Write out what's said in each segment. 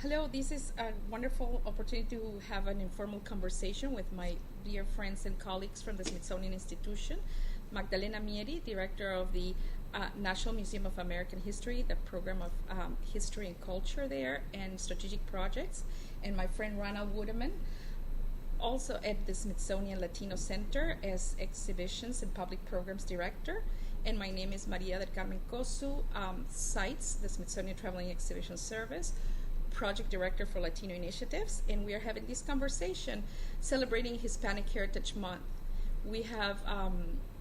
Hello, this is a wonderful opportunity to have an informal conversation with my dear friends and colleagues from the Smithsonian Institution. Magdalena Mieri, Director of the National Museum of American History, the program of history and culture there, and strategic projects, and my friend Ronald Woodeman, also at the Smithsonian Latino Center as Exhibitions and Public Programs Director. And my name is Maria del Carmen Cosu, CITES, the Smithsonian Traveling Exhibition Service, Project Director for Latino Initiatives, and we are having this conversation celebrating Hispanic Heritage Month. We have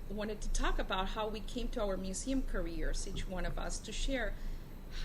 wanted to talk about how we came to our museum careers, each one of us, to share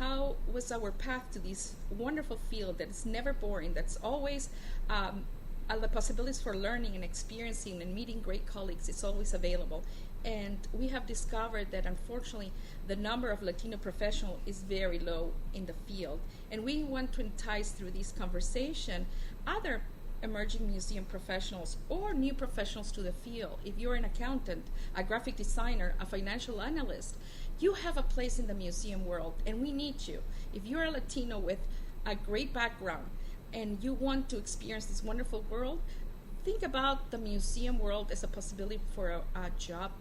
how was our path to this wonderful field that is never boring, that's always the possibilities for learning and experiencing and meeting great colleagues is always available. And we have discovered that unfortunately the number of Latino professionals is very low in the field. And we want to entice through this conversation other emerging museum professionals or new professionals to the field. If you're an accountant, a graphic designer, a financial analyst, you have a place in the museum world and we need you. If you're a Latino with a great background and you want to experience this wonderful world, think about the museum world as a possibility for a job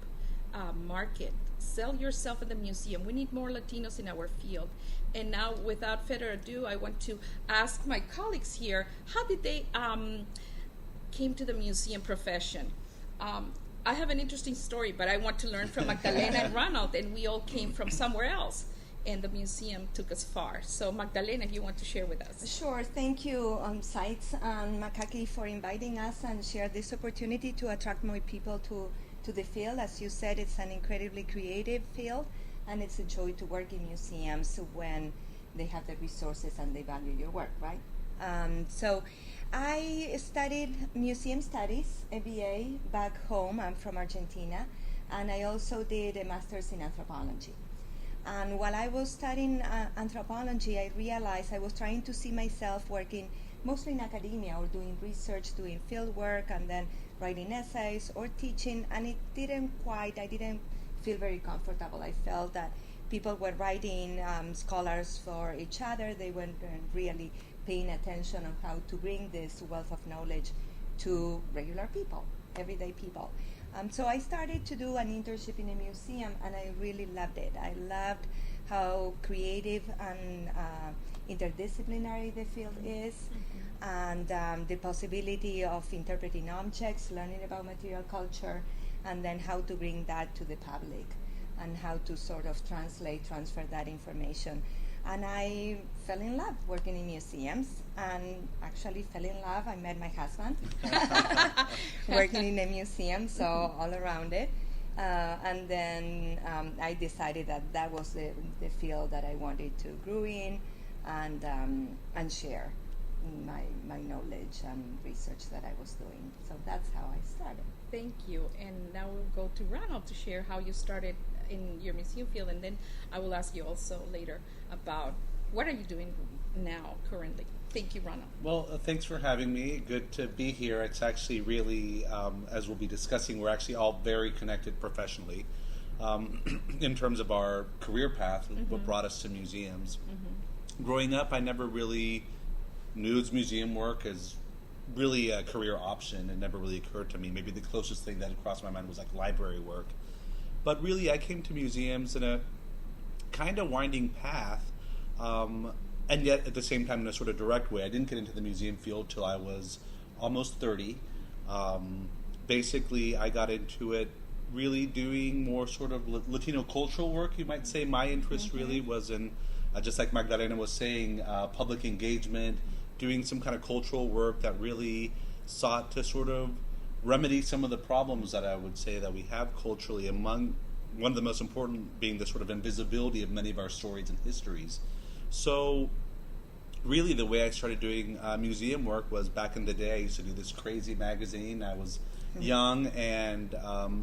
market. Sell yourself in the museum. We need more Latinos in our field. And now, without further ado, I want to ask my colleagues here, how did they came to the museum profession? I have an interesting story, but I want to learn from Magdalena and Ronald, and we all came from somewhere else, and the museum took us far. So Magdalena, if you want to share with us. Sure, thank you, CITES and Makaki, for inviting us and share this opportunity to attract more people to the field. As you said, it's an incredibly creative field, and it's a joy to work in museums when they have the resources and they value your work, right? So I studied museum studies, a BA, back home. I'm from Argentina, and I also did a master's in anthropology. And while I was studying anthropology, I realized I was trying to see myself working mostly in academia or doing research, doing field work, and then writing essays or teaching, and I didn't feel very comfortable. I felt that people were writing scholars for each other. They weren't really paying attention on how to bring this wealth of knowledge to regular people, everyday people. So I started to do an internship in a museum, and I really loved it. I loved how creative and interdisciplinary the field is, and the possibility of interpreting objects, learning about material culture, and then how to bring that to the public, and how to sort of transfer that information. And I fell in love working in museums, and actually fell in love. I met my husband working in a museum, so all around it. And then I decided that was the field that I wanted to grow in and share my knowledge and research that I was doing. So that's how I started. Thank you. And now we'll go to Ronald to share how you started in your museum field, and then I will ask you also later about what are you doing now currently. Thank you, Ronald. Well, thanks for having me. Good to be here. It's actually really, as we'll be discussing, we're actually all very connected professionally in terms of our career path, what brought us to museums. Growing up, I never really knew museum work as really a career option. It never really occurred to me. Maybe the closest thing that had crossed my mind was like library work. But really, I came to museums in a kind of winding path, and yet at the same time in a sort of direct way. I didn't get into the museum field till I was almost 30. Basically, I got into it really doing more sort of Latino cultural work, you might say. My interest really was in, just like Magdalena was saying, public engagement, doing some kind of cultural work that really sought to sort of remedy some of the problems that I would say that we have culturally, among one of the most important being the sort of invisibility of many of our stories and histories. So really the way I started doing museum work was back in the day. I used to do this crazy magazine. I was young and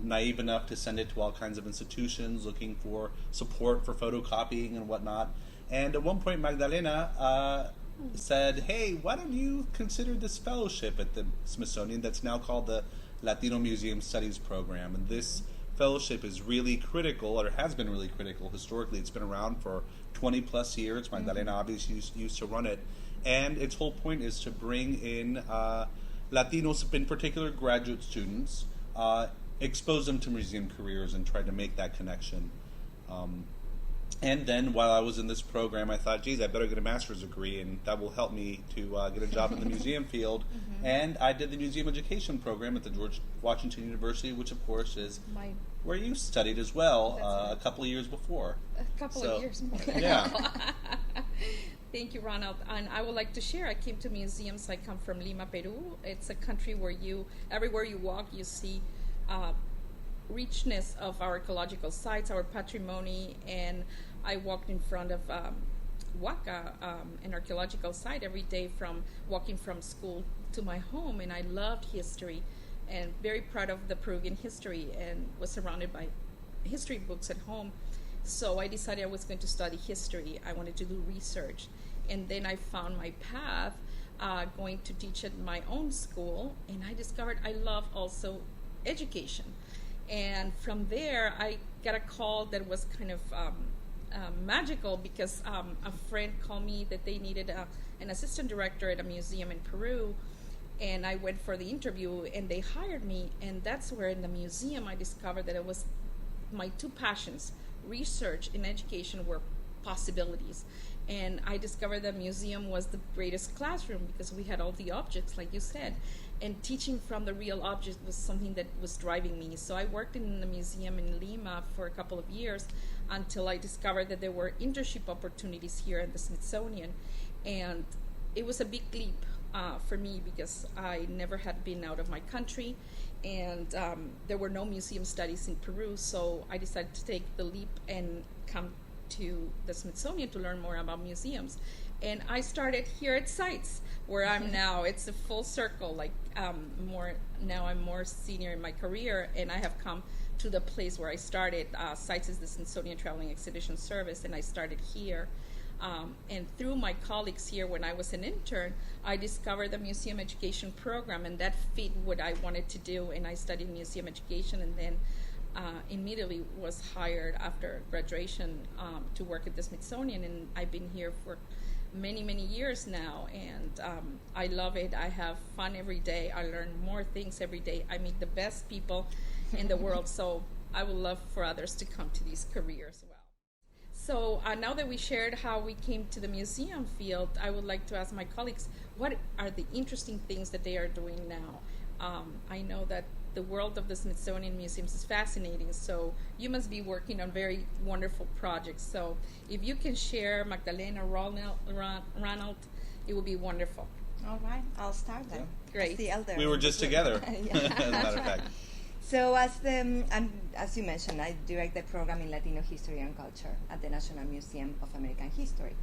naive enough to send it to all kinds of institutions looking for support for photocopying and whatnot. And at one point Magdalena said, hey, why don't you consider this fellowship at the Smithsonian that's now called the Latino Museum Studies Program. And this fellowship is really critical, or has been really critical historically. It's been around for 20 plus years. Magdalena obviously used to run it. and its whole point is to bring in Latinos, in particular graduate students, expose them to museum careers and try to make that connection. And then while I was in this program, I thought, geez, I better get a master's degree, and that will help me to get a job in the museum field. And I did the museum education program at the George Washington University, which, of course, is where you studied as well a couple of years before. A couple of years more. Yeah. Thank you, Ronald. And I would like to share, I came to museums. I come from Lima, Peru. It's a country where everywhere you walk, you see richness of our ecological sites, our patrimony, and I walked in front of Huaca, an archaeological site, every day walking from school to my home, and I loved history and very proud of the Peruvian history and was surrounded by history books at home. So I decided I was going to study history. I wanted to do research, and then I found my path going to teach at my own school, and I discovered I love also education. And from there, I got a call that was kind of magical because a friend called me that they needed an assistant director at a museum in Peru. And I went for the interview, and they hired me. And that's where in the museum I discovered that it was my two passions, research and education, were possibilities. And I discovered that museum was the greatest classroom because we had all the objects, like you said. And teaching from the real objects was something that was driving me. So I worked in the museum in Lima for a couple of years until I discovered that there were internship opportunities here at the Smithsonian. And it was a big leap for me because I never had been out of my country, and there were no museum studies in Peru. So I decided to take the leap and come to the Smithsonian to learn more about museums. And I started here at CITES, where I'm now. It's a full circle. Now I'm more senior in my career, and I have come to the place where I started. CITES is the Smithsonian Traveling Exhibition Service, and I started here. And through my colleagues here, when I was an intern, I discovered the museum education program, and that fit what I wanted to do. And I studied museum education, and then immediately was hired after graduation to work at the Smithsonian. And I've been here for many years now, and I love it. I have fun every day. I learn more things every day. I meet the best people in the world, so I would love for others to come to these careers as well. So now that we shared how we came to the museum field, I would like to ask my colleagues, what are the interesting things that they are doing now? I know that the world of the Smithsonian Museums is fascinating, so you must be working on very wonderful projects. So if you can share, Magdalena, Ronald, it would be wonderful. All right, I'll start then. Yeah. Great. As the elder. We were just together, as a matter of fact. So as you mentioned, I direct the program in Latino History and Culture at the National Museum of American History.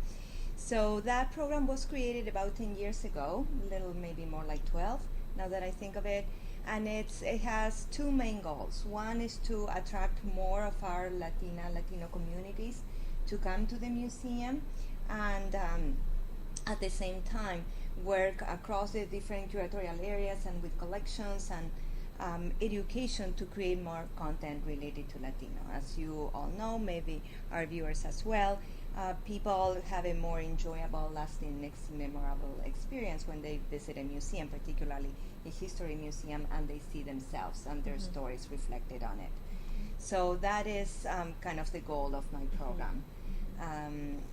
So that program was created about 10 years ago, a little maybe more like 12, now that I think of it. And it has two main goals. One is to attract more of our Latino communities to come to the museum, and at the same time work across the different curatorial areas and with collections and education to create more content related to Latino. As you all know, maybe our viewers as well, people have a more enjoyable, lasting, memorable experience when they visit a museum, particularly a history museum, and they see themselves and their stories reflected on it. So that is kind of the goal of my program.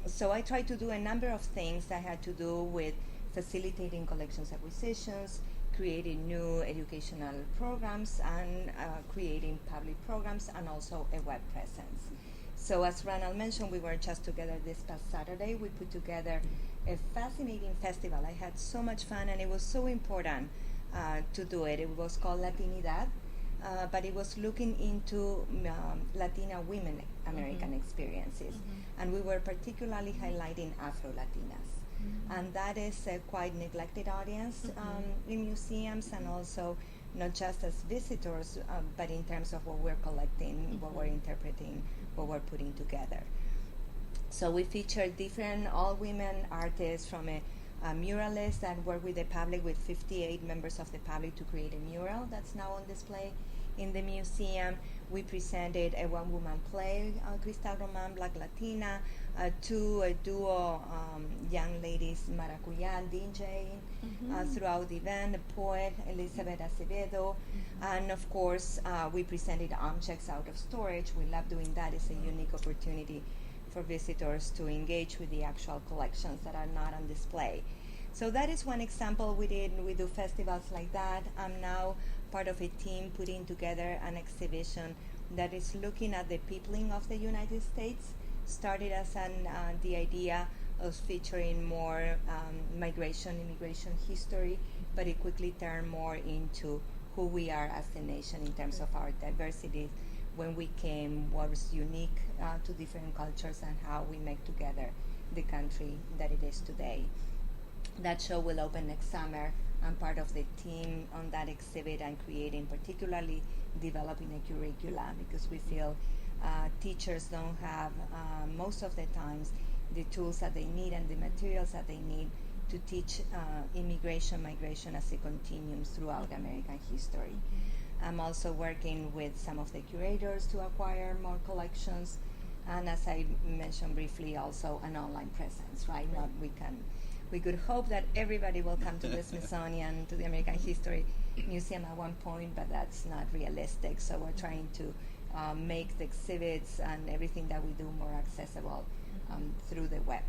So I try to do a number of things that had to do with facilitating collections acquisitions, creating new educational programs, and creating public programs, and also a web presence. So as Ronald mentioned, we were just together this past Saturday. We put together a fascinating festival. I had so much fun, and it was so important to do it. It was called Latinidad, but it was looking into Latina women American experiences. And we were particularly highlighting Afro-Latinas. And that is a quite neglected audience in museums, and also not just as visitors, but in terms of what we're collecting, what we're interpreting, what we're putting together. So we featured different all-women artists, from a muralist that worked with the public, with 58 members of the public, to create a mural that's now on display in the museum. We presented a one-woman play, Cristal Roman, Black Latina, a duo young ladies, Maracuya DJing throughout the event, a poet, Elizabeth Acevedo, and of course, we presented objects out of storage. We love doing that. It's a unique opportunity for visitors to engage with the actual collections that are not on display. So that is one example we did. We do festivals like that. I'm now part of a team putting together an exhibition that is looking at the peopling of the United States. Started as the idea of featuring more immigration history, but it quickly turned more into who we are as a nation in terms of our diversity, when we came, what was unique to different cultures, and how we make together the country that it is today. That show will open next summer. I'm part of the team on that exhibit and creating, particularly developing a curricula, because we feel teachers don't have, most of the times, the tools that they need and the materials that they need to teach migration as a continuum throughout American history. I'm also working with some of the curators to acquire more collections, and as I mentioned briefly, also an online presence, right? We could hope that everybody will come to the Smithsonian, to the American History Museum at one point, but that's not realistic. So we're trying to make the exhibits and everything that we do more accessible through the web.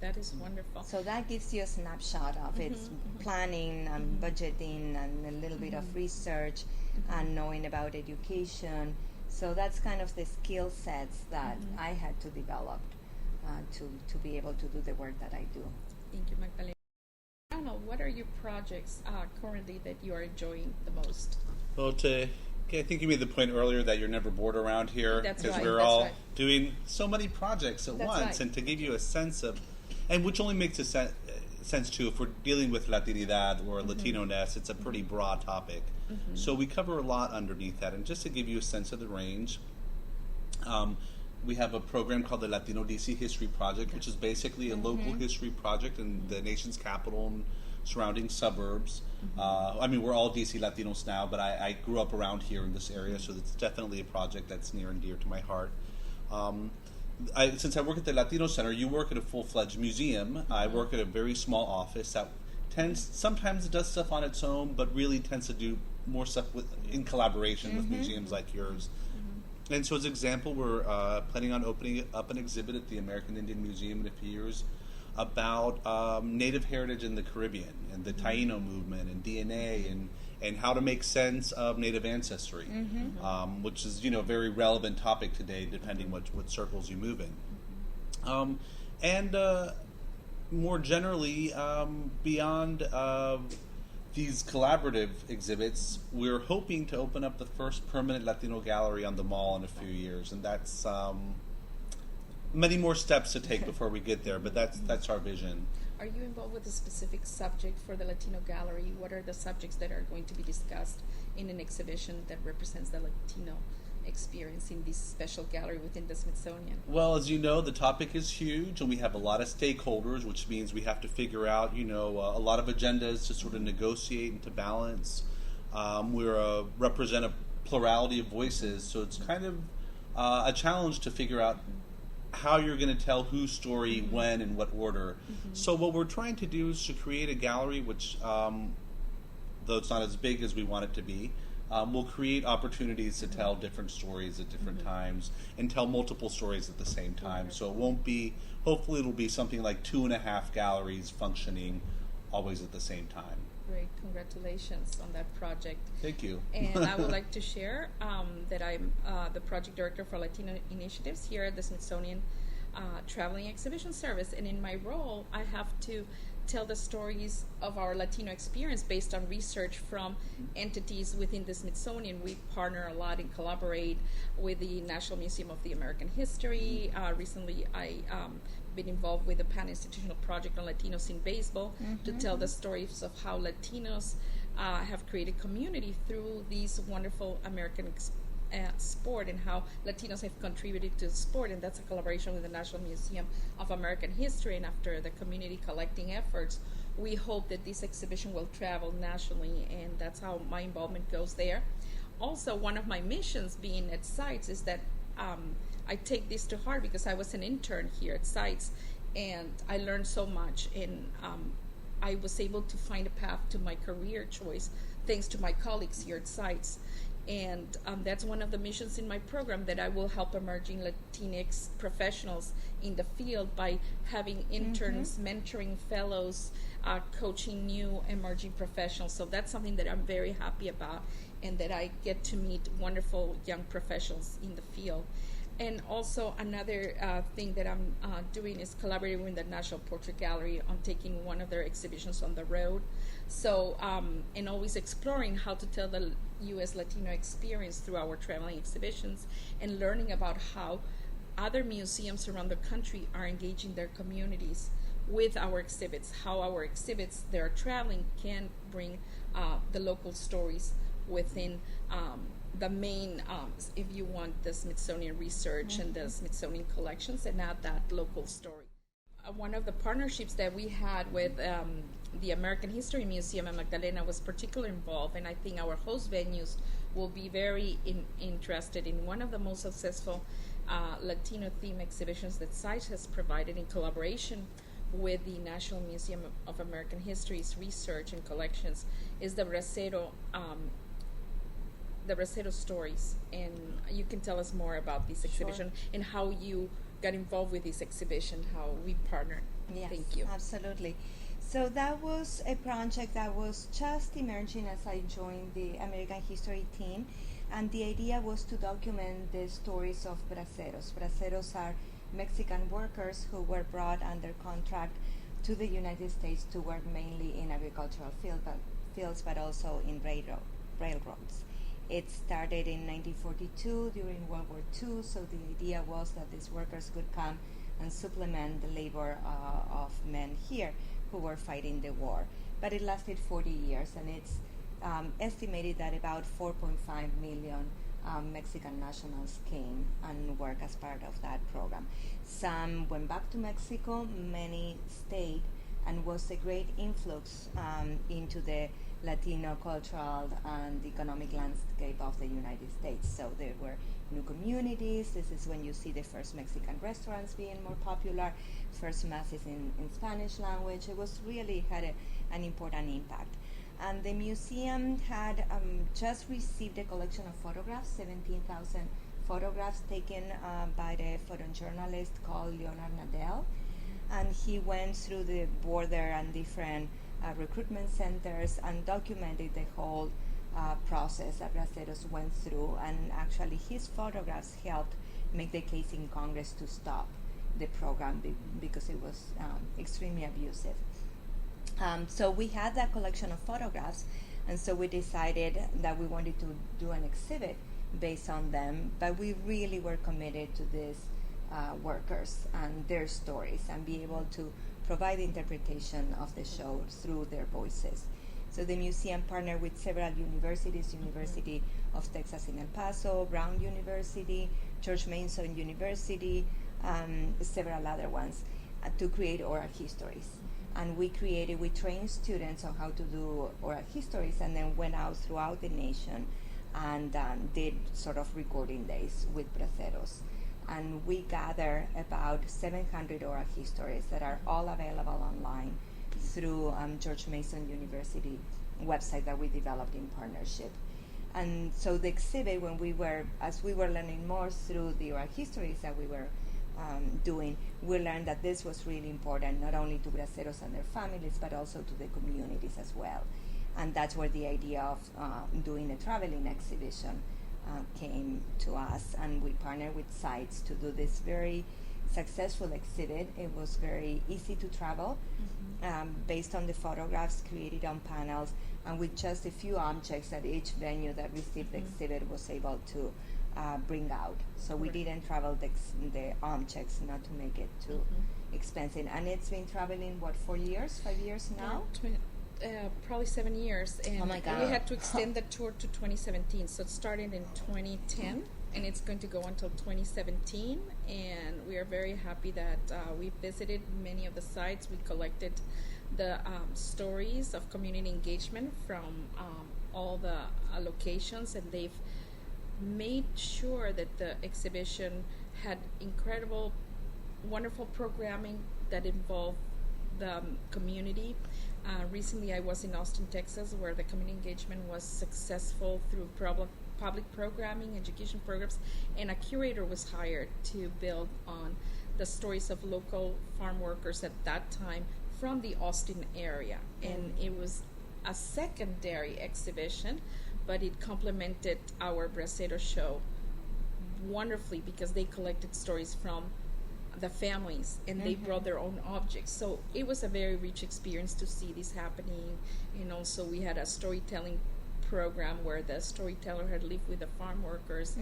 That is wonderful. So that gives you a snapshot of its planning and budgeting and a little bit of research and knowing about education. So that's kind of the skill sets that I had to develop to be able to do the work that I do. Thank you, Magdalena. I don't know, what are your projects currently that you are enjoying the most? Well, I think you made the point earlier that you're never bored around here, because we're all doing so many projects at once, and to give you a sense of, and which only makes sense too, if we're dealing with Latinidad or Latino-ness, it's a pretty broad topic. So we cover a lot underneath that, and just to give you a sense of the range, we have a program called the Latino DC History Project, which is basically a local history project in the nation's capital and surrounding suburbs. I mean, we're all DC Latinos now, but I grew up around here in this area, so it's definitely a project that's near and dear to my heart. Since I work at the Latino Center, you work at a full-fledged museum. I work at a very small office that sometimes does stuff on its own, but really tends to do more stuff in collaboration with museums like yours. And so as an example, we're planning on opening up an exhibit at the American Indian Museum in a few years about Native heritage in the Caribbean and the Taino movement and DNA and how to make sense of Native ancestry, which is a very relevant topic today, depending what circles you move in. And more generally, beyond these collaborative exhibits, we're hoping to open up the first permanent Latino gallery on the Mall in a few years, and that's many more steps to take before we get there, but that's our vision. Are you involved with a specific subject for the Latino Gallery? What are the subjects that are going to be discussed in an exhibition that represents the Latino experience in this special gallery within the Smithsonian? Well, as you know, the topic is huge, and we have a lot of stakeholders, which means we have to figure out, a lot of agendas to sort of negotiate and to balance. We represent a plurality of voices, so it's kind of a challenge to figure out how you're going to tell whose story, when, in what order. So what we're trying to do is to create a gallery which, though it's not as big as we want it to be, will create opportunities to tell different stories at different times and tell multiple stories at the same time. So it won't be, hopefully it'll be something like 2.5 galleries functioning always at the same time. Great, congratulations on that project. Thank you. And I would like to share that I'm the project director for Latino initiatives here at the Smithsonian Traveling Exhibition Service, and in my role I have to tell the stories of our Latino experience based on research from entities within the Smithsonian. We partner a lot and collaborate with the National Museum of the American History. Recently I been involved with a pan-institutional project on Latinos in baseball to tell the stories of how Latinos have created community through these wonderful American sport, and how Latinos have contributed to the sport, and that's a collaboration with the National Museum of American History. And after the community collecting efforts, we hope that this exhibition will travel nationally, and that's how my involvement goes there. also one of my missions being at Sites is that I take this to heart because I was an intern here at Sites, and I learned so much, and I was able to find a path to my career choice thanks to my colleagues here at Sites. And that's one of the missions in my program, that I will help emerging Latinx professionals in the field by having interns, mentoring fellows, coaching new emerging professionals. So that's something that I'm very happy about, and that I get to meet wonderful young professionals in the field. And also another thing that I'm doing is collaborating with the National Portrait Gallery on taking one of their exhibitions on the road. So, and always exploring how to tell the U.S. Latino experience through our traveling exhibitions, and learning about how other museums around the country are engaging their communities with our exhibits, how our exhibits that are traveling can bring the local stories within the main, if you want, the Smithsonian research and the Smithsonian collections, and add that local story. One of the partnerships that we had with the American History Museum and Magdalena was particularly involved, and I think our host venues will be very interested in one of the most successful Latino theme exhibitions that Sites has provided in collaboration with the National Museum of American History's research and collections, is the Bracero Stories. And you can tell us more about this exhibition and how you got involved with this exhibition, how we partnered. Yes, Thank you. absolutely. So that was a project that was just emerging as I joined the American History team, and the idea was to document the stories of braceros. Braceros are Mexican workers who were brought under contract to the United States to work mainly in agricultural fields, but also in railroads. It started in 1942 during World War II, so the idea was that these workers could come and supplement the labor of men here who were fighting the war. But it lasted 40 years, and it's estimated that about 4.5 million Mexican nationals came and worked as part of that program. Some went back to Mexico, many stayed, and was a great influx into the Latino cultural and economic landscape of the United States. So there were new communities. This is when you see the first Mexican restaurants being more popular, first masses in Spanish language. It was really had an important impact. And the museum had just received a collection of photographs, 17,000 photographs taken by the photojournalist called Leonard Nadel. And he went through the border and different recruitment centers and documented the whole process that Braceros went through. And actually his photographs helped make the case in Congress to stop the program because it was extremely abusive. So we had that collection of photographs, and so we decided that we wanted to do an exhibit based on them, but we really were committed to these workers and their stories and be able to provide interpretation of the show through their voices. So the museum partnered with several universities, University of Texas in El Paso, Brown University, George Mason University, several other ones, to create oral histories. And we trained students on how to do oral histories, and then went out throughout the nation and did sort of recording days with braceros. And we gather about 700 oral histories that are all available online through George Mason University website that we developed in partnership. And so the exhibit, as we were learning more through the oral histories that we were doing, we learned that this was really important, not only to braceros and their families, but also to the communities as well. And that's where the idea of doing a traveling exhibition came to us, and we partnered with Sites to do this very successful exhibit. It was very easy to travel, based on the photographs created on panels, and with just a few objects that each venue that received the exhibit was able to bring out. So we didn't travel the objects, not to make it too expensive. And it's been traveling, 5 years now? Probably 7 years. And oh my God. we had to extend the tour to 2017. So it started in 2010, and it's going to go until 2017. And we are very happy that we visited many of the sites. We collected the stories of community engagement from all the locations, and they've made sure that the exhibition had incredible, wonderful programming that involved the community. Recently, I was in Austin, Texas, where the community engagement was successful through public programming, education programs, and a curator was hired to build on the stories of local farm workers at that time from the Austin area. And it was a secondary exhibition, but it complemented our Bracero show wonderfully because they collected stories from the families and they brought their own objects. So it was a very rich experience to see this happening. And also we had a storytelling program where the storyteller had lived with the farm workers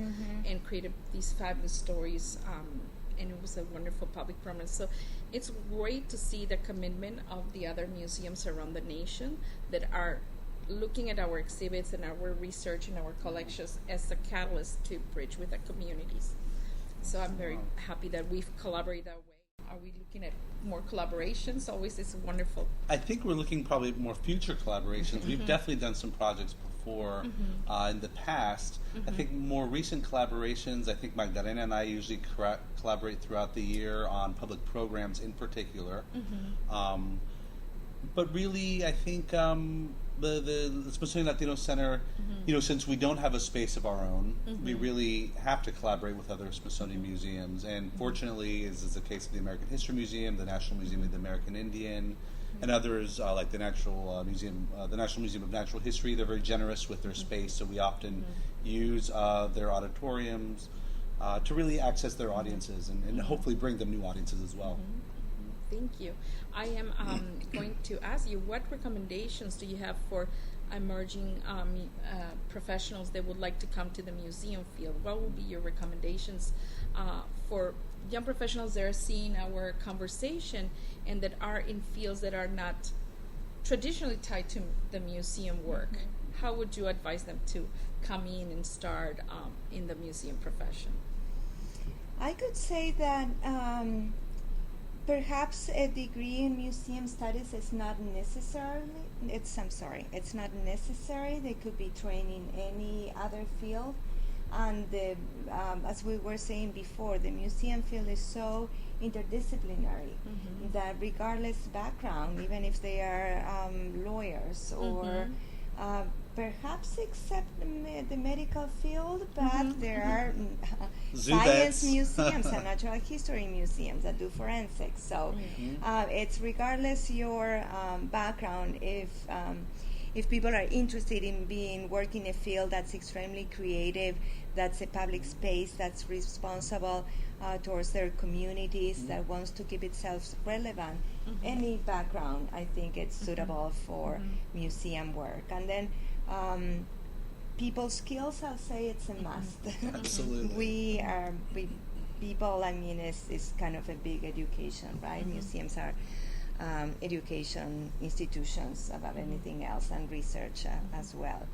and created these fabulous stories, and it was a wonderful public promise. So it's great to see the commitment of the other museums around the nation that are looking at our exhibits and our research and our collections as a catalyst to bridge with the communities. So I'm very happy that we've collaborated that way. Are we looking at more collaborations? Always is wonderful. I think we're looking probably at more future collaborations. We've definitely done some projects before in the past. I think more recent collaborations, I think Magdalena and I usually collaborate throughout the year on public programs in particular. But really, I think the Smithsonian Latino Center, you know, since we don't have a space of our own, we really have to collaborate with other Smithsonian museums. And fortunately, as is the case of the American History Museum, the National Museum of the American Indian, and others like the National Museum of Natural History, they're very generous with their space. So we often use their auditoriums to really access their audiences and hopefully bring them new audiences as well. Thank you. I am going to ask you, what recommendations do you have for emerging professionals that would like to come to the museum field? What would be your recommendations for young professionals that are seeing our conversation and that are in fields that are not traditionally tied to the museum work? How would you advise them to come in and start in the museum profession? I could say that perhaps a degree in museum studies is not necessary. It's not necessary. They could be trained in any other field. And as we were saying before, the museum field is so interdisciplinary that regardless background, even if they are lawyers or perhaps except the medical field, but there are science museums and natural history museums that do forensics. So it's regardless your background. If people are interested in working a field that's extremely creative, that's a public space that's responsible towards their communities, that wants to keep itself relevant, any background, I think it's suitable for museum work. And then people skills, I'll say it's a must. Absolutely. People, I mean, it's kind of a big education, right? Museums are education institutions about anything else, and research as well.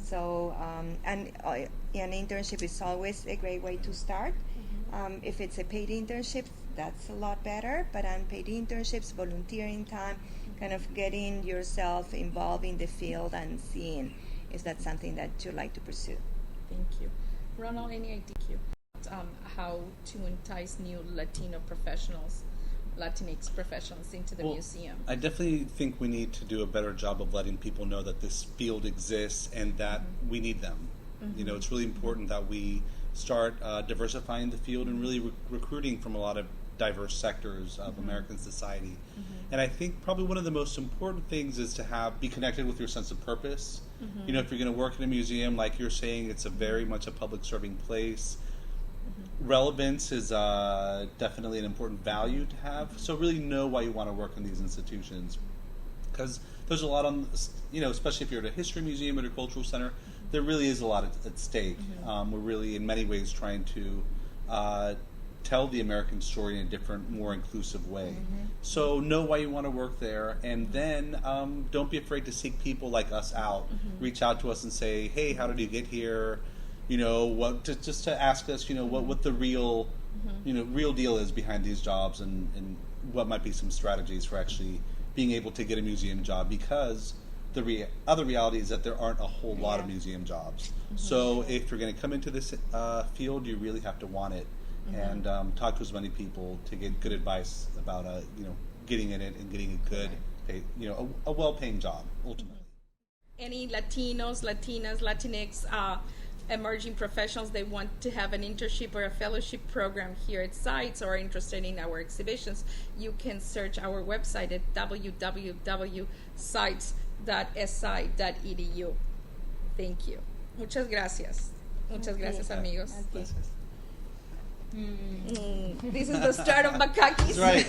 So, and an internship is always a great way to start. If it's a paid internship, that's a lot better. But unpaid internships, volunteering time, kind of getting yourself involved in the field and seeing if that's something that you'd like to pursue. Thank you. Ronald, any idea how to entice new Latino professionals, Latinx professionals into the museum? I definitely think we need to do a better job of letting people know that this field exists and that we need them. You know, it's really important that we start diversifying the field and really recruiting from a lot of diverse sectors of American society. And I think probably one of the most important things is to be connected with your sense of purpose. You know, if you're going to work in a museum, like you're saying, it's a very much a public serving place. Relevance is definitely an important value to have. So really know why you want to work in these institutions, because there's a lot on, you know, especially if you're at a history museum or a cultural center, there really is a lot at stake. We're really, in many ways, trying to tell the American story in a different, more inclusive way. So know why you want to work there, and then don't be afraid to seek people like us out. Reach out to us and say, hey, how did you get here? You know, just to ask us, you know, what the real, you know, real deal is behind these jobs, and what might be some strategies for actually being able to get a museum job, because the other reality is that there aren't a whole lot of museum jobs. So if you're going to come into this field, you really have to want it, and talk to as many people to get good advice about getting in it and getting a good, a well-paying job ultimately. Any Latinos, Latinas, Latinx emerging professionals that want to have an internship or a fellowship program here at CITES or are interested in our exhibitions, you can search our website at www.cites.si.edu. Thank you. Muchas gracias. Muchas gracias, amigos. Gracias. This is the start of Macaquis. That's right.